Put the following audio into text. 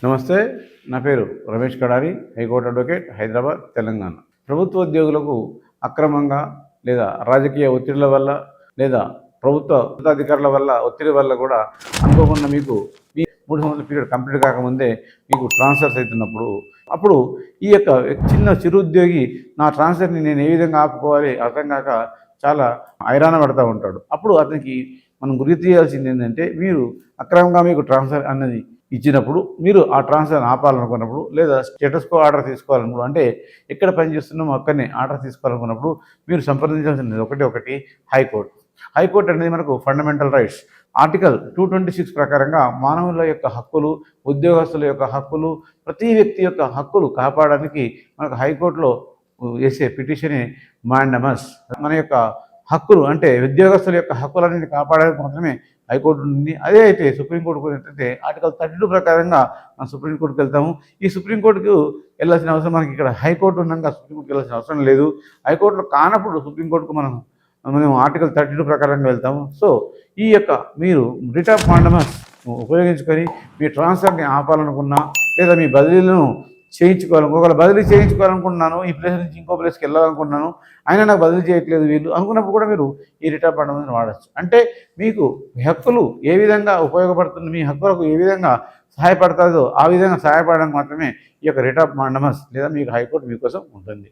నమస్తే. నా పేరు రమేష్ కడారి, హైకోర్టు అడ్వకేట్, హైదరాబాద్, తెలంగాణ. ప్రభుత్వ ఉద్యోగులకు అక్రమంగా లేదా రాజకీయ ఒత్తిళ్ల వల్ల లేదా ప్రభుత్వ అధికారుల వల్ల ఒత్తిడి వల్ల కూడా అనుకోకుండా మీకు మీ 3 సంవత్సరాల పీరియడ్ కంప్లీట్ కాకముందే మీకు ట్రాన్స్ఫర్స్ అవుతున్నప్పుడు అప్పుడు ఈ యొక్క చిన్న చిరుద్యోగి నా ట్రాన్స్ఫర్ని నేను ఏ విధంగా ఆపుకోవాలి అర్థం కాక చాలా హైరాణ పడతా ఉంటాడు. అప్పుడు అతనికి మనం గురి తీయాల్సింది ఏంటంటే, మీరు అక్రమంగా మీకు ట్రాన్స్ఫర్ అన్నది ఇచ్చినప్పుడు మీరు ఆ ట్రాన్స్ఫర్ ఆపాలనుకున్నప్పుడు లేదా స్టేటస్కో ఆర్డర్ తీసుకోవాలనుకున్నప్పుడు, అంటే ఎక్కడ పని చేస్తున్నామో అక్కడనే ఆర్డర్ తీసుకోవాలనుకున్నప్పుడు మీరు సంప్రదించాల్సింది ఒకటి హైకోర్టు. హైకోర్టు అనేది మనకు ఫండమెంటల్ రైట్స్ ఆర్టికల్ 226 ప్రకారంగా మానవుల యొక్క హక్కులు, ఉద్యోగస్తుల యొక్క హక్కులు, ప్రతి వ్యక్తి యొక్క హక్కులు కాపాడడానికి మనకు హైకోర్టులో వేసే పిటిషనే మాండమస్. మన యొక్క హక్కులు అంటే ఉద్యోగస్తుల యొక్క హక్కులన్నింటినీ కాపాడడానికి మాత్రమే హైకోర్టు ఉంది. అదే అయితే సుప్రీంకోర్టుకు ఏంటంటే ఆర్టికల్ 32 ప్రకారంగా మనం సుప్రీంకోర్టుకు వెళ్తాము. ఈ సుప్రీంకోర్టుకు వెళ్ళాల్సిన అవసరం మనకి ఇక్కడ హైకోర్టు ఉన్నాక సుప్రీంకోర్టుకు వెళ్ళాల్సిన అవసరం లేదు. హైకోర్టులో కానప్పుడు సుప్రీంకోర్టుకు మనం ఆర్టికల్ 32 ప్రకారంగా వెళ్తాము. సో ఈ యొక్క మీరు రిట్ ఆఫ్ మాండమస్ ఉపయోగించుకొని మీ ట్రాన్స్ఫర్ని ఆపాలనుకున్నా లేదా మీ బదిలీలను ఒకవేళ బదిలీ చేయించుకోవాలనుకుంటున్నాను, ఈ ప్లేస్ నుంచి ఇంకో ప్లేస్కి వెళ్ళాలనుకుంటున్నాను, అయినా నాకు బదిలీ చేయట్లేదు వీళ్ళు అనుకున్నప్పుడు కూడా మీరు ఈ రిట్ ఆఫ్ మాండమస్ని వాడచ్చు. అంటే మీకు మీ హక్కులు ఏ విధంగా ఉపయోగపడుతుంది, మీ హక్కులకు ఏ విధంగా సహాయపడతాదో ఆ విధంగా సహాయపడడానికి మాత్రమే ఈ యొక్క రిట్ ఆఫ్ మాండమస్ లేదా మీకు హైకోర్టు మీకోసం ఉంటుంది.